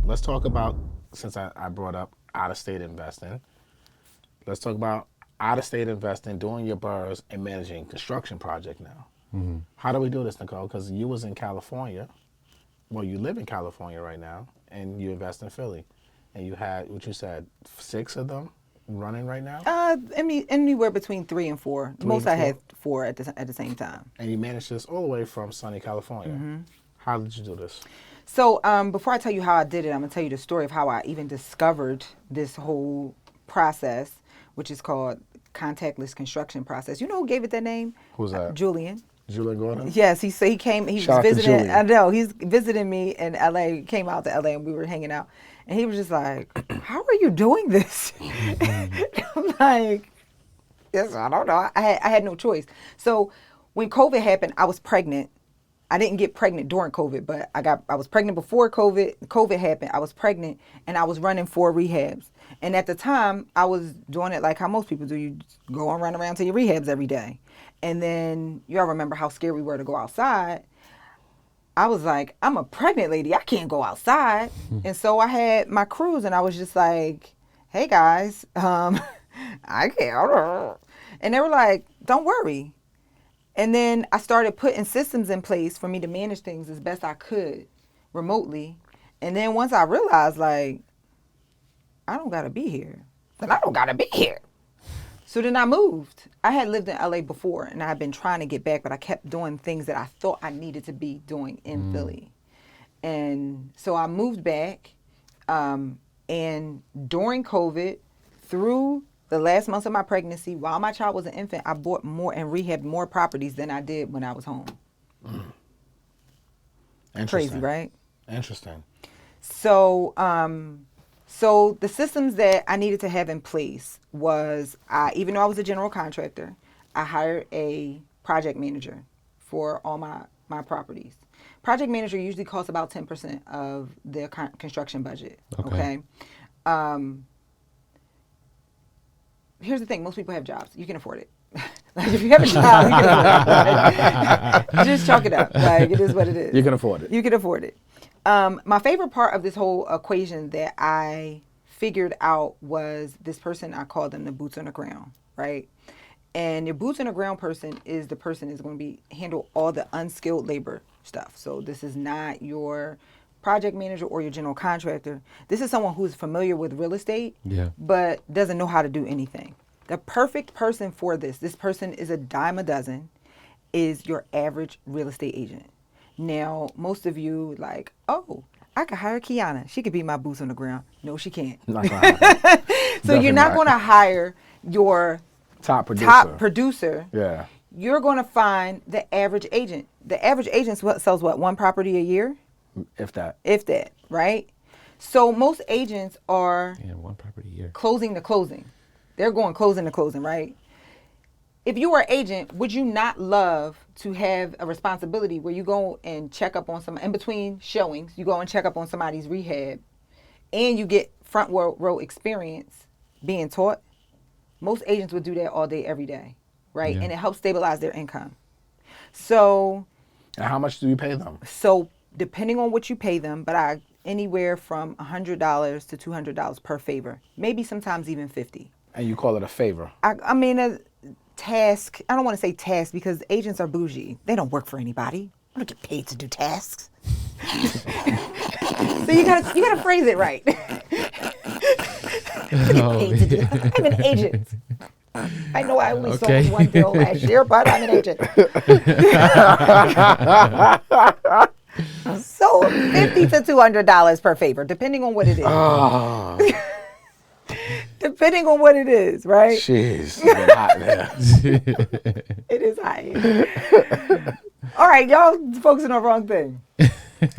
let's talk about, since I brought up out of state investing, let's talk about out of state investing, doing your burrs, and managing construction project now. How do we do this, Nicole? Because you was in California. Well, you live in California right now, and you invest in Philly. And you had, what you said, 6 of them running right now? Anywhere between 3 and 4. Three Most to I four? had 4 at the same time. And you managed this all the way from sunny California. How did you do this? So before I tell you how I did it, I'm going to tell you the story of how I even discovered this whole process, which is called contactless construction process. You know who gave it that name? Who's that? Julian. Julian Gordon? Yes, he came. He Shout out was to visiting. Julian. I know he's visiting me in L.A. Came out to L.A. and we were hanging out, and he was just like, "How are you doing this?" I'm like, "Yes, I don't know. I had no choice." So when COVID happened, I was pregnant. I didn't get pregnant during COVID, but I was pregnant before COVID. COVID happened. I was pregnant and I was running 4 rehabs. And at the time, I was doing it like how most people do. You just go and run around to your rehabs every day. And then you all remember how scared we were to go outside. I was like, I'm a pregnant lady. I can't go outside. And so I had my crews and I was just like, hey guys, I can't. And they were like, don't worry. And then I started putting systems in place for me to manage things as best I could remotely. And then once I realized, like, I don't got to be here, then I don't got to be here. So then I moved. I had lived in LA before and I had been trying to get back, but I kept doing things that I thought I needed to be doing in Philly. And so I moved back. And during COVID, through the last months of my pregnancy, while my child was an infant, I bought more and rehabbed more properties than I did when I was home. Crazy, right? Interesting. So, so the systems that I needed to have in place was, even though I was a general contractor, I hired a project manager for all my properties. Project manager usually costs about 10% of the construction budget. Okay. Here's the thing: most people have jobs. You can afford it. Like if you have a job, you can afford it. Just chalk it up. Like it is what it is. You can afford it. You can afford it. My favorite part of this whole equation that I figured out was this person. I call them the boots on the ground, right? And your boots on the ground person is the person that's going to handle all the unskilled labor stuff. So this is not your project manager or your general contractor. This is someone who's familiar with real estate, but doesn't know how to do anything. The perfect person for this person is a dime a dozen, is your average real estate agent. Now, most of you like, oh, I could hire Kiana. She could be my boots on the ground. No, she can't. Not gonna happen. So you're not going to hire your Top producer. Yeah. You're going to find the average agent. The average agent sells what, 1 property a year? If that. If that, right? So most agents are 1 property a year. Closing to closing. They're going closing to closing, right? If you were an agent, would you not love to have a responsibility where you go and check up on in between showings, you go and check up on somebody's rehab and you get front row experience being taught? Most agents would do that all day, every day, right? Yeah. And it helps stabilize their income. So. And how much do you pay them? So depending on what you pay them, but anywhere from $100 to $200 per favor, maybe sometimes even $50. And you call it a favor? I mean, a task. I don't want to say task because agents are bougie. They don't work for anybody. I don't get paid to do tasks. So you gotta phrase it right. I'm an agent. I know I only sold 1 bill last year, but I'm an agent. So $50 to $200 per favor, depending on what it is. Oh. Depending on what it is, right? Jeez, it's hot there. It is hot. All right, y'all focusing on the wrong thing.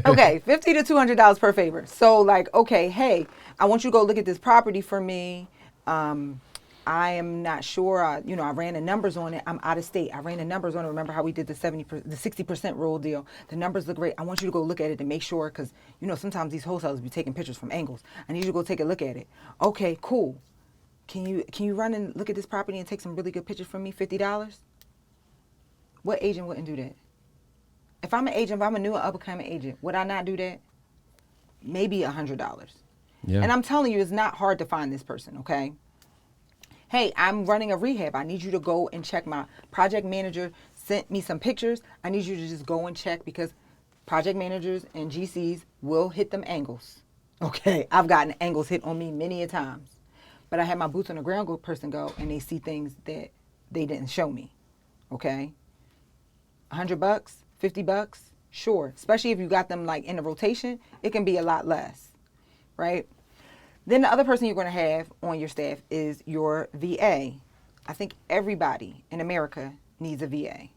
Okay, $50 to $200 per favor. So like, okay, hey, I want you to go look at this property for me. I am not sure. I ran the numbers on it. I'm out of state. I ran the numbers on it. Remember how we did the 60% rule deal? The numbers look great. I want you to go look at it to make sure, because sometimes these wholesalers be taking pictures from angles. I need you to go take a look at it. Okay, cool. Can you run and look at this property and take some really good pictures from me? $50? What agent wouldn't do that? If I'm an agent, if I'm a new up-and-coming agent, would I not do that? maybe $100. Yeah. And I'm telling you, it's not hard to find this person, okay? Hey, I'm running a rehab. I need you to go and check. My project manager sent me some pictures. I need you to just go and check, because project managers and GCs will hit them angles. Okay, I've gotten angles hit on me many a times. But I had my boots on the ground person go, and they see things that they didn't show me. Okay? $100, $50, sure. Especially if you got them like in a rotation, it can be a lot less, right? Then the other person you're going to have on your staff is your VA. I think everybody in America needs a VA.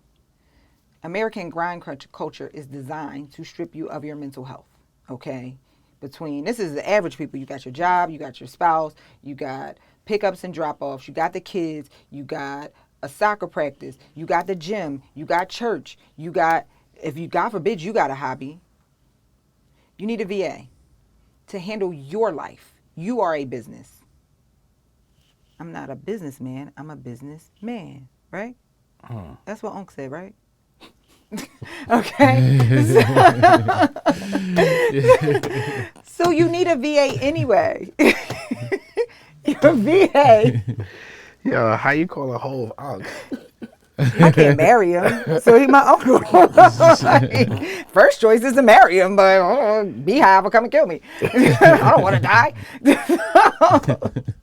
American grind culture is designed to strip you of your mental health, okay? This is the average people. You got your job, you got your spouse, you got pickups and drop-offs, you got the kids, you got a soccer practice, you got the gym, you got church, you got, if you, God forbid, you got a hobby, you need a VA to handle your life. You are a business. I'm not a businessman, I'm a businessman, right? That's what Unc said, right? Okay. So you need a VA anyway. Your VA. Yo, how you call a whole Unc? I can't marry him, so he my uncle. Like, first choice is to marry him, but Beehive will come and kill me. I don't want to die.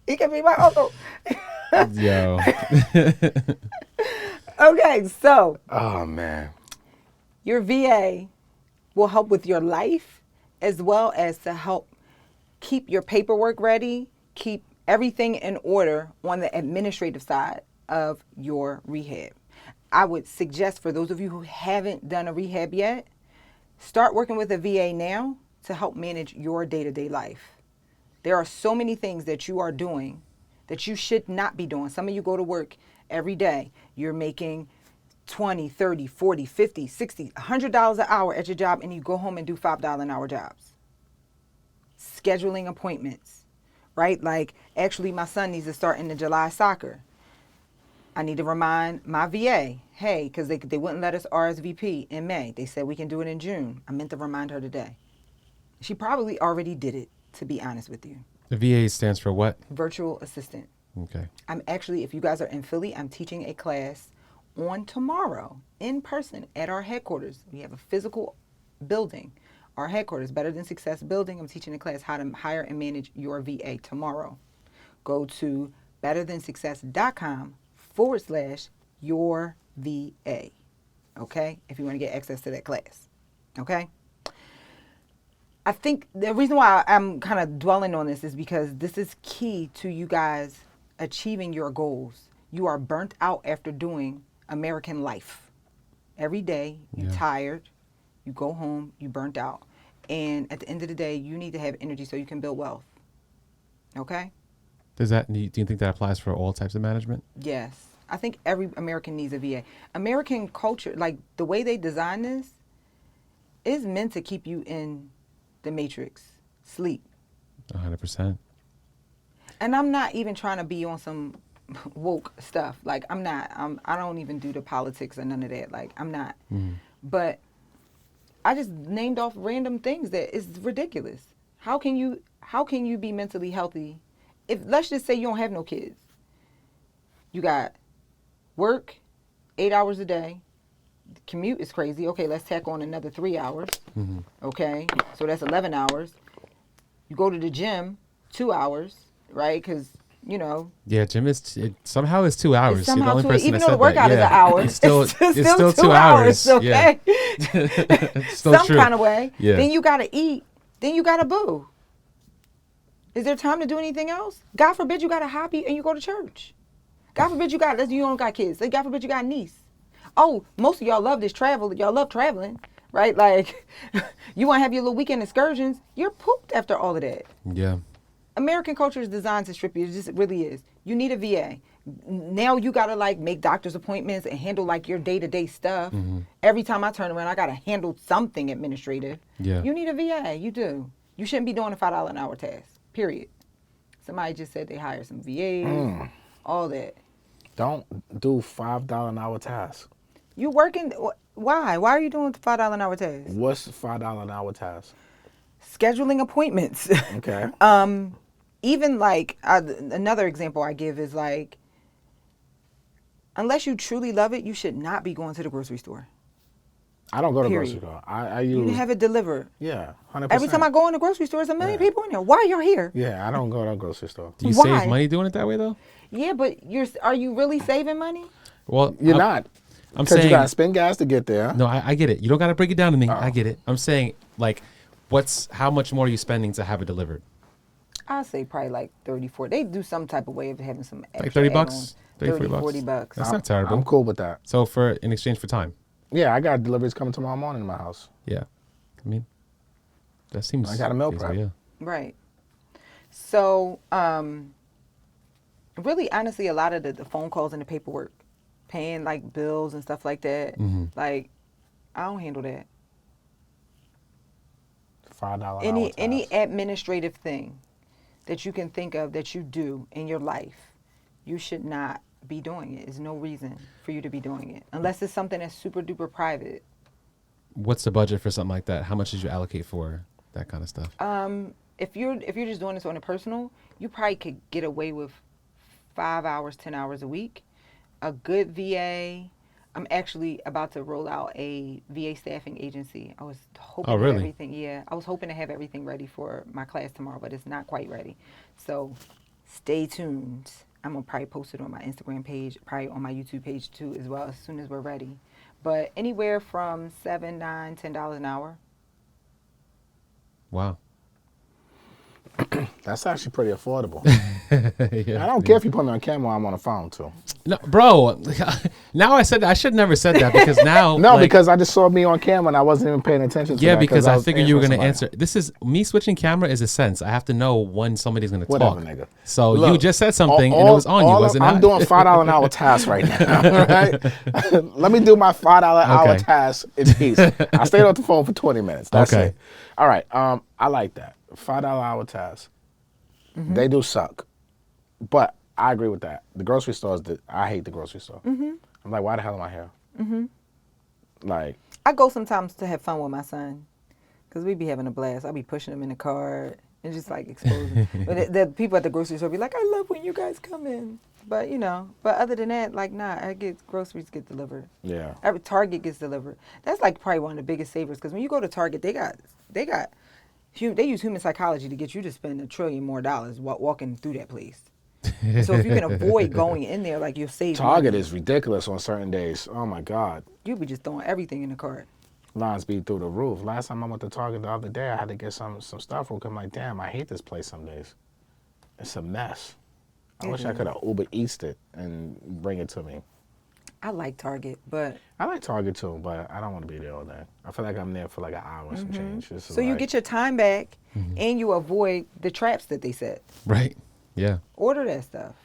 He can be my uncle. Yo. Okay, so. Oh, man. Your VA will help with your life, as well as to help keep your paperwork ready, keep everything in order on the administrative side of your rehab. I would suggest, for those of you who haven't done a rehab yet, start working with a VA now to help manage your day-to-day life. There are so many things that you are doing that you should not be doing. Some of you go to work every day. You're making $20, $30, $40, $50, $60, $100 an hour at your job, and you go home and do $5 an hour jobs. Scheduling appointments, right? Like, actually, my son needs to start in the July soccer. I need to remind my VA, hey, because they wouldn't let us RSVP in May. They said we can do it in June. I meant to remind her today. She probably already did it, to be honest with you. The VA stands for what? Virtual assistant. Okay. I'm actually, if you guys are in Philly, I'm teaching a class on tomorrow in person at our headquarters. We have a physical building. Our headquarters, Better Than Success building. I'm teaching a class how to hire and manage your VA tomorrow. Go to betterthansuccess.com/your VA. Okay? If you want to get access to that class. Okay? I think the reason why I'm kind of dwelling on this is because this is key to you guys achieving your goals. You are burnt out after doing American life. Every day, you're tired, you go home, you burnt out. And at the end of the day, you need to have energy so you can build wealth. Okay? Do you think that applies for all types of management? Yes. I think every American needs a VA. American culture, like the way they design this, is meant to keep you in the matrix, sleep. 100%. And I'm not even trying to be on some woke stuff. Like, I'm not. I don't even do the politics or none of that. Like, I'm not. But I just named off random things that is ridiculous. How can you be mentally healthy if, let's just say, you don't have no kids? You got work 8 hours a day. Commute is crazy. Okay, let's tack on another 3 hours. Okay, so that's 11 hours. You go to the gym 2 hours, right? Because, you know. Yeah, gym somehow is 2 hours. It's somehow You're the only person even that though the said workout that. is an hour, It's still 2 hours. Okay, Yeah. Still some true. kind of way. Yeah. Then you gotta eat. Then you gotta boo. Is there time to do anything else? God forbid you got a hobby and you go to church. God forbid you don't got kids. God forbid you got a niece. Oh, most of y'all love this travel. Y'all love traveling, right? Like, you want to have your little weekend excursions. You're pooped after all of that. Yeah. American culture is designed to strip you. It really is. You need a VA. Now you got to, like, make doctor's appointments and handle, like, your day-to-day stuff. Every time I turn around, I got to handle something administrative. Yeah. You need a VA. You do. You shouldn't be doing a $5 an hour task, period. Somebody just said they hired some VAs, all that. Don't do $5 an hour tasks. You working? Why? Why are you doing $5 an hour tasks? What's $5 an hour task? scheduling appointments. Okay. Even like another example I give is like, unless you truly love it, you should not be going to the grocery store. I don't go to the grocery Period. store. I You use have it delivered. yeah, 100%. Every time I go in the grocery store, there's a million people in there. Why are you here? Yeah, I don't go to the grocery store. Do you Why? save money doing it that way though? Yeah, but are you really saving money? Well, You're not. I'm Because you saying gotta spend gas to get there. no. I get it. You don't got to break it down to me. Oh. I get it. I'm saying like, how much more are you spending to have it delivered? I'll say probably like 30, 40. They do some type of way of having some extra Like 30 add-ons. bucks, 30, 40 40 bucks. That's not terrible. I'm cool with that. So in exchange for time. Yeah, I got deliveries coming tomorrow morning in my house. Yeah, I mean, that seems. I got a meal reasonable, prep. Yeah. Right. So, really, honestly, a lot of the phone calls and the paperwork, paying like bills and stuff like that, like, I don't handle that. $5 an hour Any task. administrative thing that you can think of that you do in your life, you should not be doing it. There's no reason for you to be doing it unless it's something that's super duper private. What's the budget for something like that? How much did you allocate for that kind of stuff? If you're just doing this on a personal, you probably could get away with 5 hours, 10 hours a week. A good VA. I'm actually about to roll out a VA staffing agency. I was hoping Oh, to really? have everything. Yeah, I was hoping to have everything ready for my class tomorrow, but it's not quite ready. So stay tuned. I'm gonna probably post it on my Instagram page, probably on my YouTube page too as well, as soon as we're ready. But anywhere from $7, $9, $10 an hour. Wow. That's actually pretty affordable. Yeah. I don't care if you put me on camera or I'm on the phone too. No, bro. Now I said that. I should never said that because now. No, like, because I just saw me on camera and I wasn't even paying attention to yeah, that. because I was figured you were answering gonna somebody. answer. This is me switching camera is a sense. I have to know when somebody's gonna Whatever, talk. nigga. So Look, you just said something and it was on you, wasn't it? I'm doing $5 an hour tasks right now. Right? Let me do my $5 hour Okay. task in peace. I stayed off the phone for 20 minutes. That's Okay. it. All right. I like that. $5 hour task. They do suck, but I agree with that. The grocery stores, I hate the grocery store. I'm like, why the hell am I here? Like, I go sometimes to have fun with my son because we be having a blast. I be pushing him in the car and just like exposing. But the people at the grocery store be like, I love when you guys come in. But but other than that, like, nah, groceries get delivered. yeah. Every Target gets delivered. That's like probably one of the biggest savers because when you go to Target, they use human psychology to get you to spend $1 trillion more walking through that place. So if you can avoid going in there, like, you'll save Target money. is ridiculous on certain days. Oh my God. You'll be just throwing everything in the cart. Lines be through the roof. Last time I went to Target the other day, I had to get some stuff. I'm like, damn, I hate this place some days. It's a mess. I wish I could have Uber Eats'd it and bring it to me. I like Target, but I like Target too, but I don't want to be there all day. I feel like I'm there for like an hour and some change. This is so you like- get your time back and you avoid the traps that they set. Right. Yeah. Order that stuff.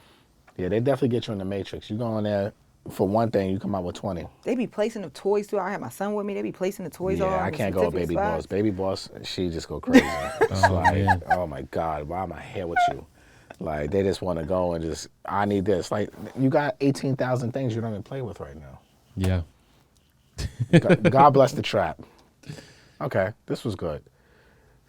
Yeah, they definitely get you in the matrix. You go in there for one thing, you come out with 20. They be placing the toys too. I have my son with me. They be placing the toys Yeah, all I the can't go with certificate Baby Boss. spots. Baby Boss, she just go crazy. It's Oh, like, man. oh my God, why am I here with you? Like, they just want to go and just, I need this. Like, you got 18,000 things you don't even play with right now. Yeah. God bless the trap. Okay, this was good.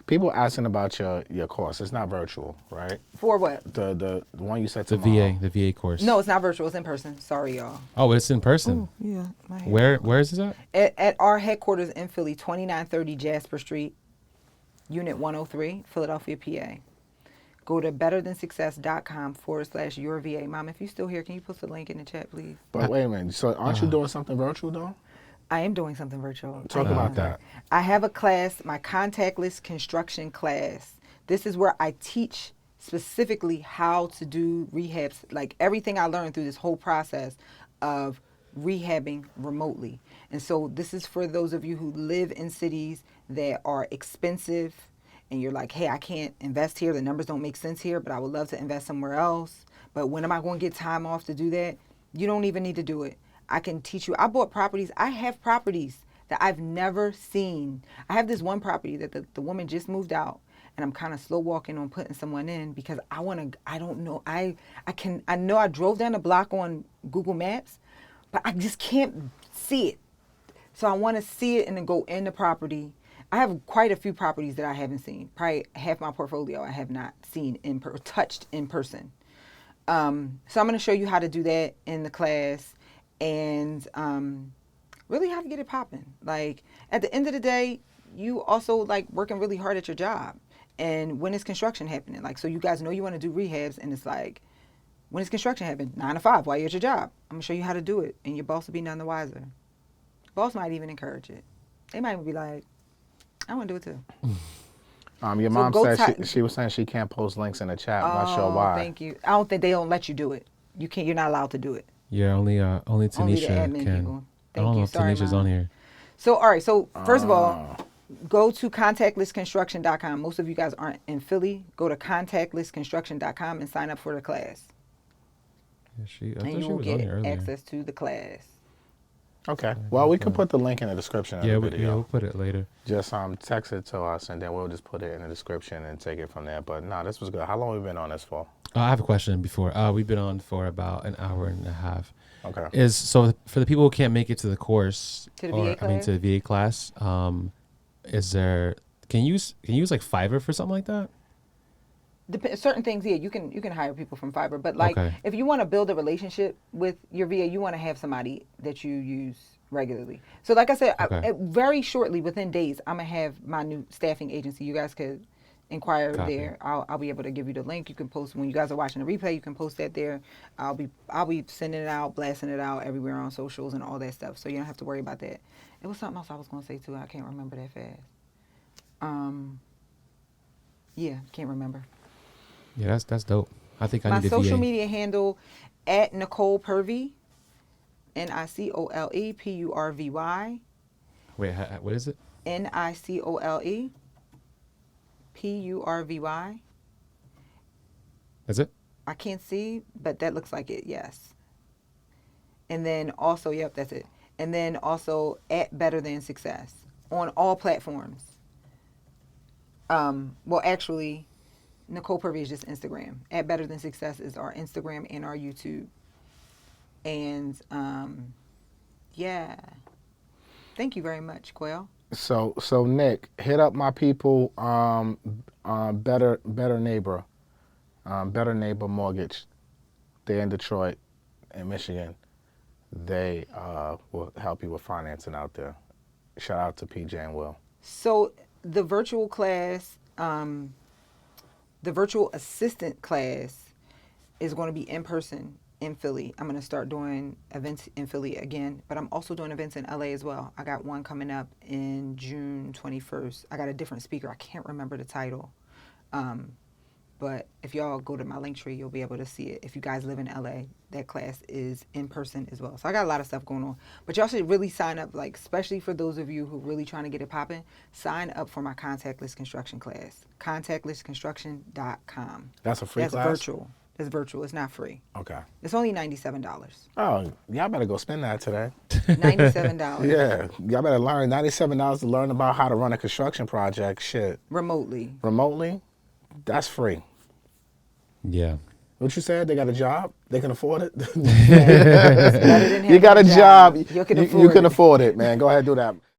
People asking about your course. It's not virtual, right? For what? The one you said The tomorrow. VA course. No, it's not virtual. It's in person. Sorry, y'all. Oh, it's in person. Yeah. Where is this at? At our headquarters in Philly, 2930 Jasper Street, Unit 103, Philadelphia, PA. Go to betterthansuccess.com/your VA. Mom, if you're still here, can you post the link in the chat, please? But wait a minute. So aren't you doing something virtual though? I am doing something virtual. Talk I about am. that. I have a class, my contactless construction class. This is where I teach specifically how to do rehabs, like everything I learned through this whole process of rehabbing remotely. And so this is for those of you who live in cities that are expensive and you're like, hey, I can't invest here. The numbers don't make sense here, but I would love to invest somewhere else. But when am I going to get time off to do that? You don't even need to do it. I can teach you. I bought properties. I have properties that I've never seen. I have this one property that the woman just moved out, and I'm kind of slow walking on putting someone in because I don't know. I know I drove down the block on Google Maps, but I just can't see it. So I want to see it and then go in the property. I have quite a few properties that I haven't seen. Probably half my portfolio I have not seen touched in person. So I'm going to show you how to do that in the class, and really how to get it popping. Like at the end of the day, you also like working really hard at your job. And when is construction happening? Like, so you guys know you want to do rehabs, and it's like, when is construction happening? 9 to 5 while you're at your job. I'm gonna show you how to do it, and your boss will be none the wiser. Boss might even encourage it. They might even be like, I want to do it too. Your mom said she was saying she can't post links in the chat. I'm not sure why. Thank you. I don't think they don't let you do it. You can't. You're not allowed to do it. Yeah, only Tanisha Only the admin can. people. I don't know if Tanisha's on here. So, all right. So, first of all, go to contactlessconstruction.com. Most of you guys aren't in Philly. Go to contactlessconstruction.com and sign up for the class. Yeah, and you will get access to the class. Okay. Well, we can put the link in the description of the video. Yeah, we'll put it later. Just text it to us, and then we'll just put it in the description and take it from there. But no, this was good. How long have we been on this for? I have a question before. We've been on for about an hour and a half. Okay. So for the people who can't make it to the course, to the VA class, is there? Can you use like Fiverr for something like that? Certain things, yeah, you can hire people from Fiverr, but like if you want to build a relationship with your VA, you want to have somebody that you use regularly. So like I said, very shortly, within days, I'm gonna have my new staffing agency. You guys could inquire there. I'll be able to give you the link. You can post when you guys are watching the replay. You can post that there. I'll be sending it out, blasting it out everywhere on socials and all that stuff. So you don't have to worry about that. It was something else I was gonna say too. I can't remember that fast. Yeah, can't remember. Yeah, that's dope. I think I need a VA. My social media handle at Nicole Purvey, NicolePurvy. Wait, what is it? NicolePurvy. Is it? I can't see, but that looks like it. Yes. And then also, yep, that's it. And then also at Better Than Success on all platforms. Well, actually, Nicole Purvey is just Instagram. At Better Than Success is our Instagram and our YouTube. And yeah. Thank you very much, Quail. So Nick, hit up my people, Better Neighbor Mortgage. They're in Detroit and Michigan. They will help you with financing out there. Shout out to PJ and Will. So the virtual class, the virtual assistant class is going to be in person in Philly. I'm going to start doing events in Philly again, but I'm also doing events in LA as well. I got one coming up in June 21st. I got a different speaker. I can't remember the title. But if y'all go to my link tree, you'll be able to see it. If you guys live in LA, that class is in person as well. So I got a lot of stuff going on. But y'all should really sign up, like especially for those of you who are really trying to get it popping, sign up for my contactless construction class. Contactlessconstruction.com. That's a free class? That's virtual. It's virtual. It's not free. Okay. It's only $97. Oh, y'all better go spend that today. $97. Yeah. Y'all better learn $97 to learn about how to run a construction project. Shit. Remotely? That's free. Yeah. What you said? They got a job? They can afford it? Yeah, you got a job. You can afford it, man. Go ahead and do that.